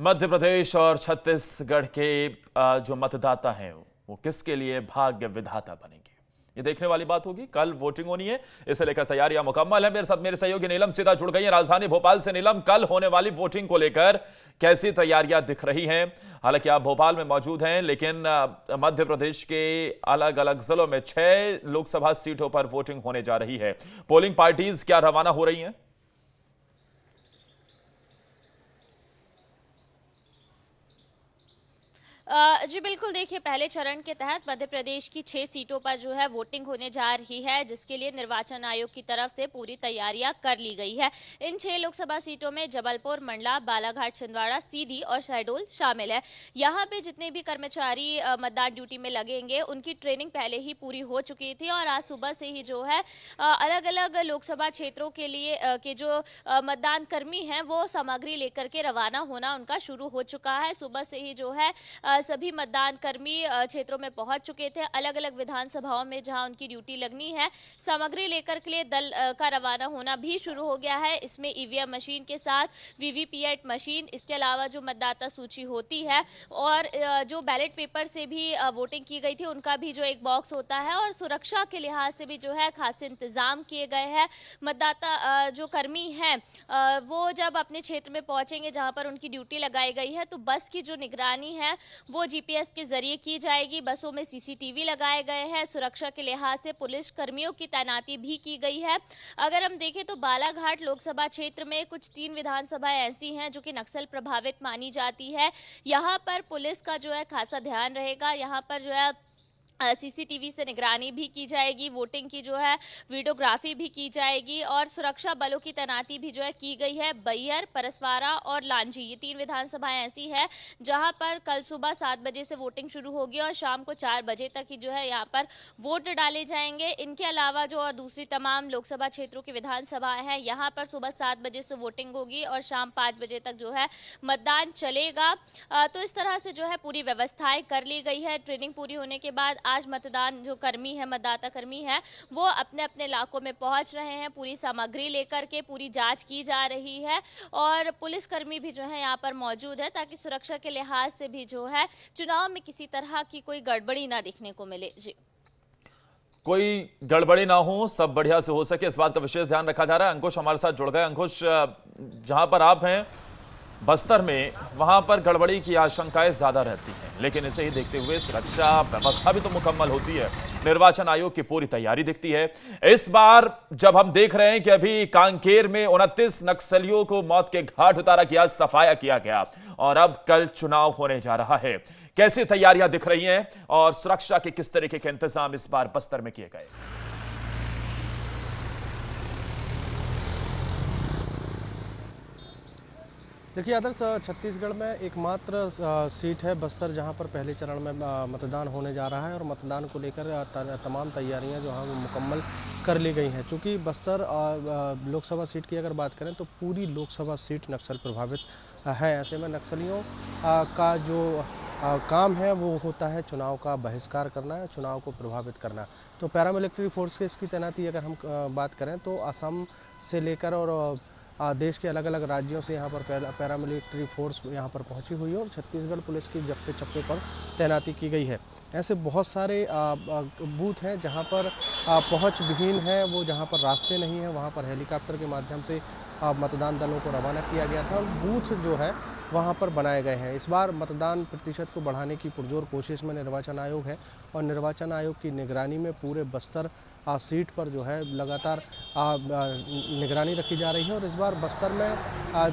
मध्य प्रदेश और छत्तीसगढ़ के जो मतदाता हैं वो किसके लिए भाग्य विधाता बनेंगे, ये देखने वाली बात होगी। कल वोटिंग होनी है, इसे लेकर तैयारियां मुकम्मल है। मेरे साथ मेरे सहयोगी नीलम सीधा जुड़ गई है राजधानी भोपाल से। नीलम, कल होने वाली वोटिंग को लेकर कैसी तैयारियां दिख रही हैं? हालांकि आप भोपाल में मौजूद हैं, लेकिन मध्य प्रदेश के अलग अलग जिलों में 6 लोकसभा सीटों पर वोटिंग होने जा रही है। पोलिंग पार्टीज क्या रवाना हो रही हैं? जी बिल्कुल, देखिए पहले चरण के तहत मध्य प्रदेश की 6 सीटों पर जो है वोटिंग होने जा रही है, जिसके लिए निर्वाचन आयोग की तरफ से पूरी तैयारियां कर ली गई है। इन 6 लोकसभा सीटों में जबलपुर, मंडला, बालाघाट, छिंदवाड़ा, सीधी और शहडोल शामिल है। यहाँ पे जितने भी कर्मचारी मतदान ड्यूटी में लगेंगे, उनकी ट्रेनिंग पहले ही पूरी हो चुकी थी और आज सुबह से ही जो है अलग अलग लोकसभा क्षेत्रों के लिए के जो मतदान कर्मी हैं वो सामग्री लेकर के रवाना होना उनका शुरू हो चुका है। सुबह से ही जो है सभी मतदान कर्मी क्षेत्रों में पहुंच चुके थे। अलग अलग विधानसभाओं में जहां उनकी ड्यूटी लगनी है, सामग्री लेकर के लिए दल का रवाना होना भी शुरू हो गया है। इसमें ईवीएम मशीन के साथ वीवीपैट मशीन, इसके अलावा जो मतदाता सूची होती है और जो बैलेट पेपर से भी वोटिंग की गई थी उनका भी जो एक बॉक्स होता है, और सुरक्षा के लिहाज से भी जो है खास इंतजाम किए गए हैं। मतदाता जो कर्मी हैं वो जब अपने क्षेत्र में पहुंचेंगे जहां पर उनकी ड्यूटी लगाई गई है, तो बस की जो निगरानी है वो जीपीएस के जरिए की जाएगी। बसों में सीसीटीवी लगाए गए हैं। सुरक्षा के लिहाज से पुलिस कर्मियों की तैनाती भी की गई है। अगर हम देखें तो बालाघाट लोकसभा क्षेत्र में कुछ 3 विधानसभाएं ऐसी हैं जो कि नक्सल प्रभावित मानी जाती है। यहाँ पर पुलिस का जो है खासा ध्यान रहेगा। यहाँ पर जो है सीसीटीवी से निगरानी भी की जाएगी, वोटिंग की जो है वीडियोग्राफी भी की जाएगी और सुरक्षा बलों की तैनाती भी जो है की गई है। बैहर, परसवाड़ा और लांजी, ये 3 विधानसभाएं ऐसी है जहां पर कल सुबह 7 बजे से वोटिंग शुरू होगी और शाम को 4 बजे तक ही जो है यहाँ पर वोट डाले जाएंगे। इनके अलावा जो और दूसरी तमाम लोकसभा क्षेत्रों की विधानसभाएं हैं, यहाँ पर सुबह 7 बजे से वोटिंग होगी और शाम 5 बजे तक जो है मतदान चलेगा। तो इस तरह से जो है पूरी व्यवस्थाएं कर ली गई है। ट्रेनिंग पूरी होने के बाद आज मतदान जो कर्मी है, मतदाता कर्मी है, वो अपने अपने इलाकों में पहुंच रहे हैं। पूरी सामग्री लेकर के पूरी जांच की जा रही है और पुलिसकर्मी भी जो है यहाँ पर मौजूद है ताकि सुरक्षा के लिहाज से भी जो है चुनाव में किसी तरह की कोई गड़बड़ी ना देखने को मिले। जी, कोई गड़बड़ी ना हो, सब बढ़िया से हो सके, इस बात का विशेष ध्यान रखा जा रहा है। अंकुश हमारे साथ जुड़ गए। अंकुश, जहां पर आप हैं बस्तर में, वहां पर गड़बड़ी की आशंकाएं ज्यादा रहती हैं, लेकिन इसे ही देखते हुए सुरक्षा व्यवस्था भी तो मुकम्मल होती है। निर्वाचन आयोग की पूरी तैयारी दिखती है। इस बार जब हम देख रहे हैं कि अभी कांकेर में 29 नक्सलियों को मौत के घाट उतारा गया, सफाया किया गया और अब कल चुनाव होने जा रहा है, कैसी तैयारियां दिख रही हैं और सुरक्षा के किस तरीके के इंतजाम इस बार बस्तर में किए गए? देखिए आदर्श, छत्तीसगढ़ में एकमात्र सीट है बस्तर जहां पर पहले चरण में मतदान होने जा रहा है और मतदान को लेकर तमाम तैयारियां जो हैं वो मुकम्मल कर ली गई हैं। चूँकि बस्तर लोकसभा सीट की अगर बात करें तो पूरी लोकसभा सीट नक्सल प्रभावित है। ऐसे में नक्सलियों का जो काम है वो होता है चुनाव का बहिष्कार करना है, चुनाव को प्रभावित करना। तो पैरामिलिट्री फोर्स की इसकी तैनाती अगर हम बात करें तो असम से लेकर और देश के अलग अलग राज्यों से यहाँ पर पैरामिलिट्री फोर्स यहाँ पर पहुँची हुई है और छत्तीसगढ़ पुलिस की जप्पे चप्पे पर तैनाती की गई है। ऐसे बहुत सारे बूथ हैं जहाँ पर पहुँच विहीन है, वो जहाँ पर रास्ते नहीं हैं, वहाँ पर हेलीकॉप्टर के माध्यम से मतदान दलों को रवाना किया गया था और बूथ जो है वहाँ पर बनाए गए हैं। इस बार मतदान प्रतिशत को बढ़ाने की पुरजोर कोशिश में निर्वाचन आयोग है और निर्वाचन आयोग की निगरानी में पूरे बस्तर सीट पर जो है लगातार निगरानी रखी जा रही है। और इस बार बस्तर में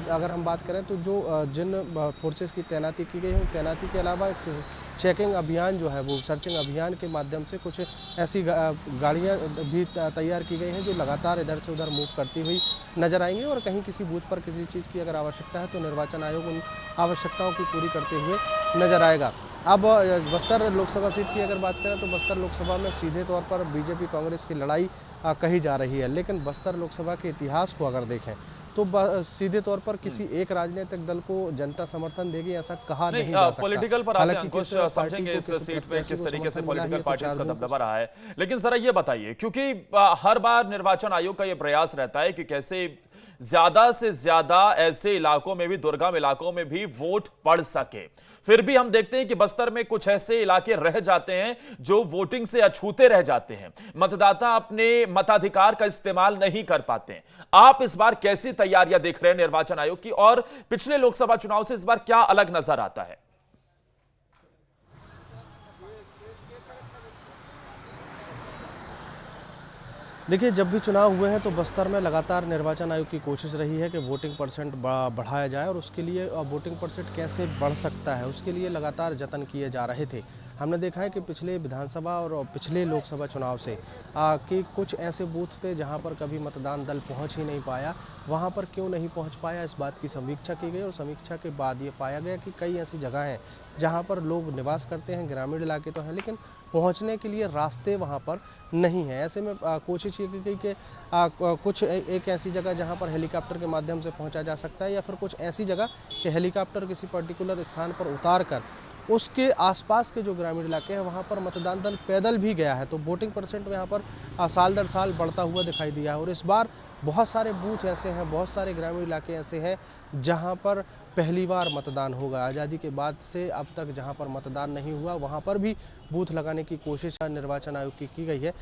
अगर हम बात करें तो जो जिन फोर्सेस की तैनाती की गई है, तैनाती के अलावा एक चेकिंग अभियान जो है वो सर्चिंग अभियान के माध्यम से कुछ ऐसी गाड़ियाँ भी तैयार की गई हैं जो लगातार इधर से उधर मूव करती हुई नजर आएंगी और कहीं किसी बूथ पर किसी चीज़ की अगर आवश्यकता है तो निर्वाचन आयोग उन आवश्यकताओं की पूरी करते हुए नजर आएगा। अब बस्तर लोकसभा सीट की अगर बात करें तो बस्तर लोकसभा में सीधे तौर पर बीजेपी कांग्रेस की लड़ाई कही जा रही है, लेकिन बस्तर लोकसभा के इतिहास को अगर देखें तो सीधे तौर पर किसी एक राजनीतिक दल को जनता समर्थन देगी ऐसा कहा नहीं जा सकता। पॉलिटिकल पर आते हैं अंकुश, समझेंगे इस सीट में किस तरीके से पॉलिटिकल पार्टीज का दबदबा रहा है। लेकिन जरा ये बताइए, क्योंकि हर बार निर्वाचन आयोग का ये प्रयास रहता है कि कैसे ज्यादा से ज्यादा ऐसे इलाकों में भी, दुर्गम इलाकों में भी वोट पड़ सके, फिर भी हम देखते हैं कि बस्तर में कुछ ऐसे इलाके रह जाते हैं जो वोटिंग से अछूते रह जाते हैं, मतदाता अपने मताधिकार का इस्तेमाल नहीं कर पाते हैं। आप इस बार कैसी तैयारियां देख रहे हैं निर्वाचन आयोग की, और पिछले लोकसभा चुनाव से इस बार क्या अलग नजर आता है? देखिए, जब भी चुनाव हुए हैं तो बस्तर में लगातार निर्वाचन आयोग की कोशिश रही है कि वोटिंग परसेंट बढ़ाया जाए, और उसके लिए वोटिंग परसेंट कैसे बढ़ सकता है उसके लिए लगातार जतन किए जा रहे थे। हमने देखा है कि पिछले विधानसभा और पिछले लोकसभा चुनाव से कि कुछ ऐसे बूथ थे जहां पर कभी मतदान दल पहुंच ही नहीं पाया। वहां पर क्यों नहीं पहुंच पाया, इस बात की समीक्षा की गई, और समीक्षा के बाद ये पाया गया कि कई ऐसी जगह हैं जहां पर लोग निवास करते हैं, ग्रामीण इलाके तो हैं, लेकिन पहुंचने के लिए रास्ते वहां पर नहीं है। ऐसे में कोशिश ये की गई कि कुछ एक ऐसी जगह जहां पर हेलीकॉप्टर के माध्यम से पहुंचा जा सकता है, या फिर कुछ ऐसी जगह कि हेलीकॉप्टर किसी पर्टिकुलर स्थान पर उतार कर उसके आसपास के जो ग्रामीण इलाके हैं वहाँ पर मतदान दल पैदल भी गया है। तो वोटिंग परसेंट यहाँ पर साल दर साल बढ़ता हुआ दिखाई दिया है। और इस बार बहुत सारे बूथ ऐसे हैं, बहुत सारे ग्रामीण इलाके ऐसे हैं जहाँ पर पहली बार मतदान होगा। आज़ादी के बाद से अब तक जहाँ पर मतदान नहीं हुआ वहाँ पर भी बूथ लगाने की कोशिश निर्वाचन आयोग की गई है।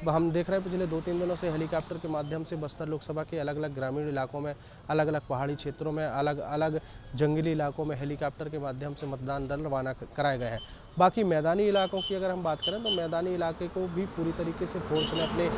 हम देख रहे हैं पिछले 2-3 दिनों से हेलीकॉप्टर के माध्यम से बस्तर लोकसभा के अलग अलग ग्रामीण इलाकों में, अलग अलग पहाड़ी क्षेत्रों में, अलग अलग जंगली इलाकों में हेलीकॉप्टर के माध्यम से मतदान दल रवाना कराए गए हैं। बाकी मैदानी इलाकों की अगर हम बात करें तो मैदानी इलाके को भी पूरी तरीके से फोर्स ने अपने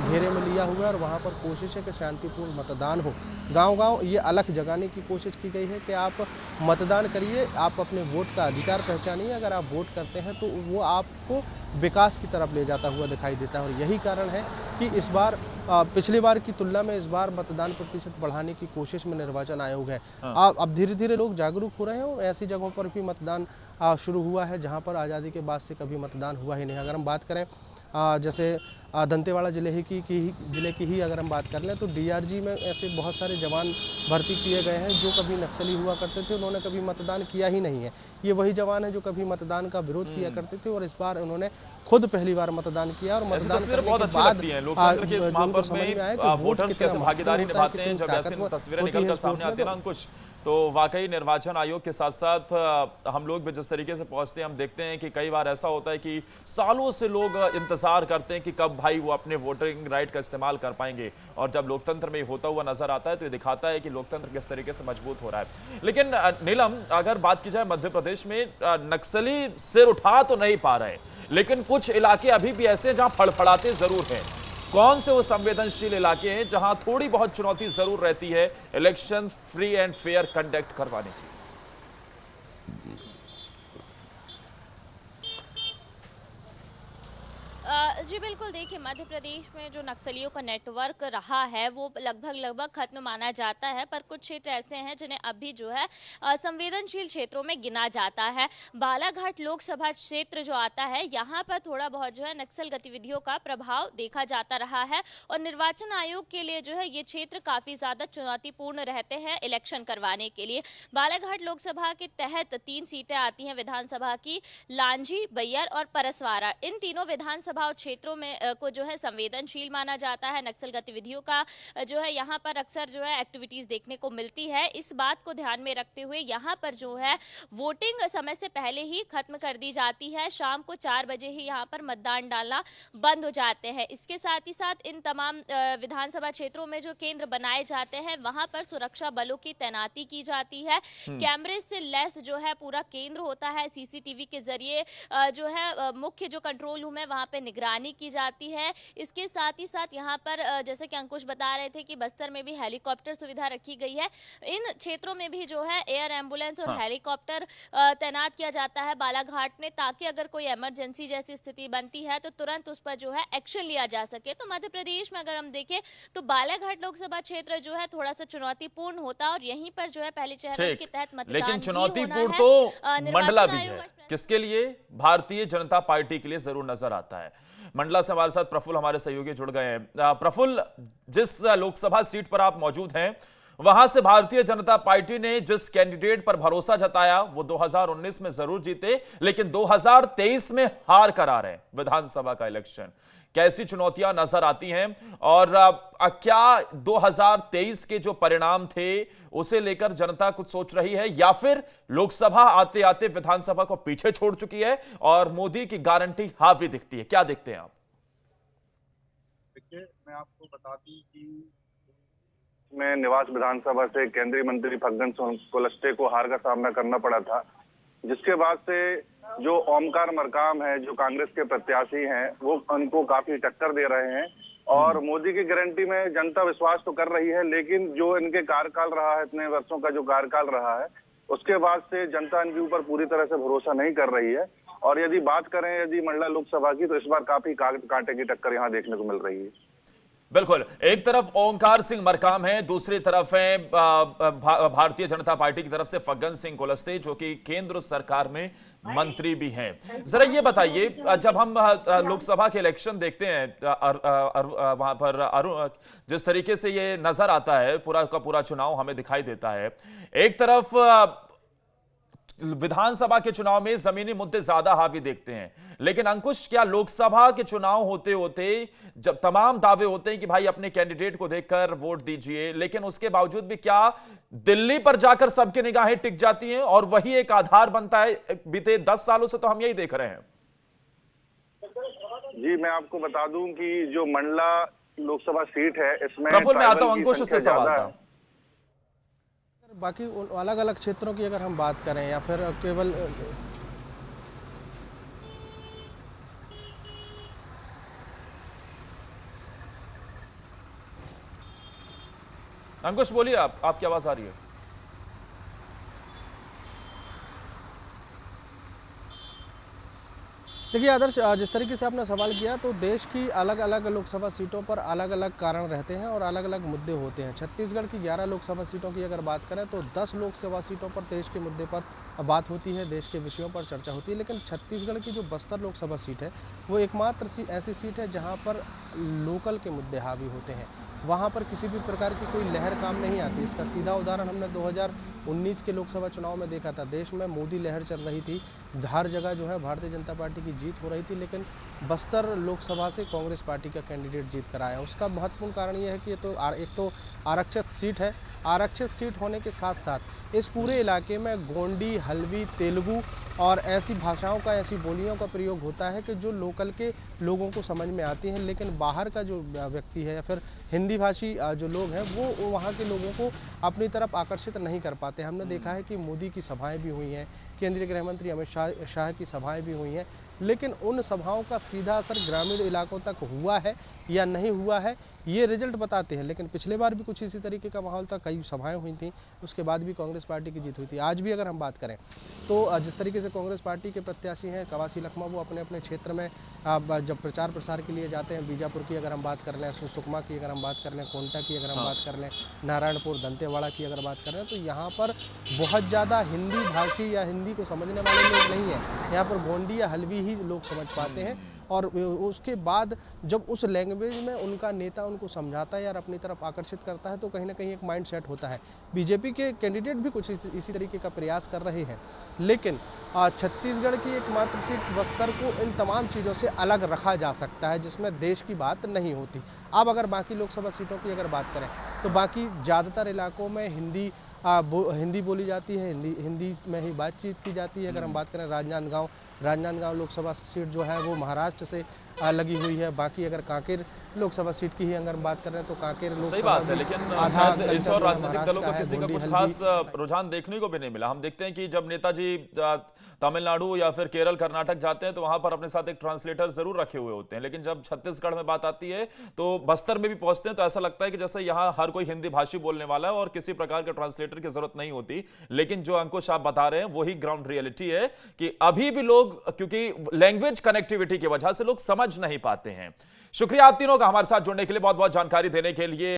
घेरे में लिया हुआ है, और वहाँ पर कोशिश है कि शांतिपूर्ण मतदान हो। गांव-गांव ये अलख जगाने की कोशिश की गई है कि आप मतदान करिए, आप अपने वोट का अधिकार पहचानिए। अगर आप वोट करते हैं तो वो आपको विकास की तरफ ले जाता हुआ दिखाई देता है। और यही कारण है कि इस बार पिछली बार की तुलना में इस बार मतदान प्रतिशत बढ़ाने की कोशिश में निर्वाचन आयोग है। अब धीरे धीरे लोग जागरूक हो रहे हैं, और ऐसी जगहों पर भी मतदान शुरू हुआ है जहां पर आज़ादी के बाद से कभी मतदान हुआ ही नहीं। अगर हम बात करें जैसे दंतेवाड़ा जिले की ही अगर हम बात कर लें तो डीआरजी में ऐसे बहुत सारे जवान भर्ती किए गए हैं जो कभी नक्सली हुआ करते थे, उन्होंने कभी मतदान किया ही नहीं है। ये वही जवान है जो कभी मतदान का विरोध किया करते थे, और इस बार उन्होंने खुद पहली बार मतदान किया। और मतदान करने बहुत के अच्छी बाद लगती है लोकतंत्र के इस महापर्व समझ में आया कि में वोट वोटर्स कितना कैसे भागीदारी महत्वपूर्ण निभाते हैं। जब ऐसी तस्वीरें होती है निकलकर इस वोट सामने में, आती है ना अंकुश, तो वाकई निर्वाचन आयोग के साथ साथ हम लोग भी जिस तरीके से पहुंचते हैं, हम देखते हैं कि कई बार ऐसा होता है कि सालों से लोग इंतजार करते हैं कि कब भाई वो अपने वोटिंग राइट का इस्तेमाल कर पाएंगे, और जब लोकतंत्र में होता हुआ नजर आता है तो ये दिखाता है कि लोकतंत्र किस तरीके से मजबूत हो रहा है। लेकिन नीलम, अगर बात की जाए मध्य प्रदेश में नक्सली सिर उठा तो नहीं पा रहे, लेकिन कुछ इलाके अभी भी ऐसे हैं जहां फड़फड़ाते जरूर हैं। कौन से वो संवेदनशील इलाके हैं जहां थोड़ी बहुत चुनौती जरूर रहती है election free and fair conduct करवाने की? जी बिल्कुल, देखिए मध्य प्रदेश में जो नक्सलियों का नेटवर्क रहा है वो लगभग खत्म माना जाता है, पर कुछ क्षेत्र ऐसे हैं जिन्हें अभी जो है संवेदनशील क्षेत्रों में गिना जाता है। बालाघाट लोकसभा क्षेत्र जो आता है यहाँ पर थोड़ा बहुत जो है नक्सल गतिविधियों का प्रभाव देखा जाता रहा है, और निर्वाचन आयोग के लिए जो है ये क्षेत्र काफी ज्यादा चुनौतीपूर्ण रहते हैं इलेक्शन करवाने के लिए। बालाघाट लोकसभा के तहत 3 सीटें आती हैं विधानसभा की, लांजी, बैयर और परसवाड़ा। इन तीनों विधानसभा क्षेत्रों में को जो है संवेदनशील माना जाता है। नक्सल गतिविधियों का जो है यहाँ पर अक्सर जो है एक्टिविटीज देखने को मिलती है। इस बात को ध्यान में रखते हुए यहाँ पर जो है वोटिंग समय से पहले ही खत्म कर दी जाती है। शाम को 4 बजे ही यहाँ पर मतदान डालना बंद हो जाते हैं। इसके साथ ही साथ इन तमाम विधानसभा क्षेत्रों में जो केंद्र बनाए जाते हैं वहां पर सुरक्षा बलों की तैनाती की जाती है। कैमरे से लैस जो है पूरा केंद्र होता है। सीसीटीवी के जरिए जो है मुख्य जो कंट्रोल रूम है वहां पे निगरानी की जाती है। इसके साथ ही साथ यहाँ पर जैसे कि अंकुश बता रहे थे कि बस्तर में भी हेलीकॉप्टर सुविधा रखी गई है। इन क्षेत्रों में भी जो है एयर एम्बुलेंस और हेलीकॉप्टर तैनात किया जाता है बालाघाट में, ताकि अगर कोई इमरजेंसी जैसी स्थिति बनती है तो तुरंत उस पर जो है एक्शन लिया जा सके। तो मध्य प्रदेश में अगर हम देखें तो बालाघाट लोकसभा क्षेत्र जो है थोड़ा सा चुनौतीपूर्ण होता है, और यहीं पर जो है पहले चरण के तहत मतदान लेकिन भी होना चुनौतीपूर्ण है। तो मंडला भी निर्वाचन है। आयोग किसके लिए? भारतीय जनता पार्टी के लिए जरूर नजर आता है। मंडला से हमारे साथ प्रफुल्ल हमारे सहयोगी जुड़ गए हैं। प्रफुल्ल, जिस लोकसभा सीट पर आप मौजूद हैं, वहां से भारतीय जनता पार्टी ने जिस कैंडिडेट पर भरोसा जताया वो 2019 में जरूर जीते, लेकिन 2023 में हार करा रहे विधानसभा का इलेक्शन। कैसी चुनौतियां नजर आती हैं और क्या 2023 के जो परिणाम थे उसे लेकर जनता कुछ सोच रही है, या फिर लोकसभा आते आते विधानसभा को पीछे छोड़ चुकी है और मोदी की गारंटी हावी दिखती है? क्या देखते हैं आप? देखिए, मैं आपको बता दूं कि मैं निवास विधानसभा से केंद्रीय मंत्री फग्गन कोलस्ते को हार का सामना करना पड़ा था, जिसके बाद से जो ओमकार मरकाम है, जो कांग्रेस के प्रत्याशी हैं, वो उनको काफी टक्कर दे रहे हैं और मोदी की गारंटी में जनता विश्वास तो कर रही है, लेकिन जो इनके कार्यकाल रहा है, इतने वर्षों का जो कार्यकाल रहा है, उसके बाद से जनता इनके ऊपर पूरी तरह से भरोसा नहीं कर रही है। और यदि बात करें यदि मंडला लोकसभा की, तो इस बार काफी कांटे की टक्कर यहाँ देखने को मिल रही है। बिल्कुल, एक तरफ ओंकार सिंह मरकाम है, दूसरी तरफ है भारतीय जनता पार्टी की तरफ से फग्गन सिंह कुलस्ते, जो कि केंद्र सरकार में मंत्री भी हैं। जरा ये बताइए, जब हम लोकसभा के इलेक्शन देखते हैं वहां पर जिस तरीके से ये नजर आता है, पूरा का पूरा चुनाव हमें दिखाई देता है, एक तरफ विधानसभा के चुनाव में जमीनी मुद्दे ज्यादा हावी देखते हैं, लेकिन अंकुश, क्या लोकसभा के चुनाव होते होते जब तमाम दावे होते हैं कि भाई अपने कैंडिडेट को देखकर वोट दीजिए, लेकिन उसके बावजूद भी क्या दिल्ली पर जाकर सबकी निगाहें टिक जाती हैं और वही एक आधार बनता है? बीते 10 सालों से तो हम यही देख रहे हैं। जी, मैं आपको बता दूं कि जो मंडला लोकसभा सीट है, इसमें प्रफुल्ल, मैं आता हूं अंकुश से सवाल था। बाकी अलग अलग क्षेत्रों की अगर हम बात करें या फिर केवल अंकुश बोलिए, आपकी आवाज आ रही है। देखिए आदर्श, जिस तरीके से आपने सवाल किया, तो देश की अलग अलग लोकसभा सीटों पर अलग अलग कारण रहते हैं और अलग अलग मुद्दे होते हैं। छत्तीसगढ़ की 11 लोकसभा सीटों की अगर बात करें तो 10 लोकसभा सीटों पर देश के मुद्दे पर बात होती है, देश के विषयों पर चर्चा होती है। लेकिन छत्तीसगढ़ की जो बस्तर लोकसभा सीट है, वो एकमात्र ऐसी सीट है जहाँ पर लोकल के मुद्दे हावी होते हैं। वहाँ पर किसी भी प्रकार की कोई लहर काम नहीं आती। इसका सीधा उदाहरण हमने 2019 के लोकसभा चुनाव में देखा था। देश में मोदी लहर चल रही थी, हर जगह जो है भारतीय जनता पार्टी की जीत हो रही थी, लेकिन बस्तर लोकसभा से कांग्रेस पार्टी का कैंडिडेट जीत कर आया। उसका महत्वपूर्ण कारण यह है कि एक तो आरक्षित सीट है। आरक्षित सीट होने के साथ साथ इस पूरे इलाके में गोंडी, हल्बी, तेलुगु और ऐसी भाषाओं का, ऐसी बोलियों का प्रयोग होता है कि जो लोकल के लोगों को समझ में आती हैं, लेकिन बाहर का जो व्यक्ति है या फिर हिंदी भाषी जो लोग हैं, वो वहाँ के लोगों को अपनी तरफ आकर्षित नहीं कर पाते। हमने देखा है कि मोदी की सभाएं भी हुई हैं, केंद्रीय गृह मंत्री अमित शाह की सभाएं भी हुई हैं, लेकिन उन सभाओं का सीधा असर ग्रामीण इलाकों तक हुआ है या नहीं हुआ है, ये रिजल्ट बताते हैं। लेकिन पिछले बार भी कुछ इसी तरीके का माहौल था, कई सभाएं हुई थी, उसके बाद भी कांग्रेस पार्टी की जीत हुई थी। आज भी अगर हम बात करें तो जिस तरीके से कांग्रेस पार्टी के प्रत्याशी हैं कवासी लखमा, वो अपने अपने क्षेत्र में जब प्रचार प्रसार के लिए जाते हैं, बीजापुर की अगर हम बात कर लें, सुकमा की अगर हम बात कर लें, कोंटा की अगर हम बात कर लें, नारायणपुर, दंतेवाड़ा की अगर बात कर लें, तो यहाँ पर बहुत ज़्यादा हिंदी भाषी या हिंदी को समझने वाले लोग नहीं हैं। यहाँ पर गोंडी या हल्बी ही लोग समझ पाते हैं, और उसके बाद जब उस लैंग्वेज में उनका नेता उनको समझाता है या अपनी तरफ आकर्षित करता है, तो कहीं ना कहीं एक माइंड सेट होता है। बीजेपी के कैंडिडेट भी कुछ इसी तरीके का प्रयास कर रहे हैं, लेकिन छत्तीसगढ़ की एकमात्र सीट बस्तर को इन तमाम चीज़ों से अलग रखा जा सकता है, जिसमें देश की बात नहीं होती। अब अगर बाकी लोकसभा सीटों की अगर बात करें तो बाकी ज़्यादातर इलाकों में हिंदी बोली जाती है, हिंदी में ही बातचीत की जाती है। अगर हम बात करें राजनांदगांव लोकसभा सीट जो है वो महाराष्ट्र से लगी हुई है। बाकी अगर कांकेर लोकसभा सीट की ही अगर हम बात कर रहे हैं तो कांकेर लोकसभा, सही बात है, लेकिन इस और राजनीतिक दलों को किसी का कुछ खास रुझान देखने को भी नहीं मिला। हम देखते हैं कि जब नेताजी तमिलनाडु या फिर केरल, कर्नाटक जाते हैं तो वहां पर अपने साथ एक ट्रांसलेटर जरूर रखे हुए होते हैं, लेकिन जब छत्तीसगढ़ में बात आती है तो बस्तर में भी पहुंचते हैं तो ऐसा लगता है कि जैसे यहाँ हर कोई हिंदी भाषी बोलने वाला है और किसी प्रकार के ट्रांसलेटर की जरूरत नहीं होती। लेकिन जो अंकुश आप बता रहे हैं वही ग्राउंड रियलिटी है कि अभी भी लोग, क्योंकि लैंग्वेज कनेक्टिविटी की वजह से लोग समझ नहीं पाते हैं। शुक्रिया आप तीनों का हमारे साथ जुड़ने के लिए, बहुत बहुत जानकारी देने के लिए।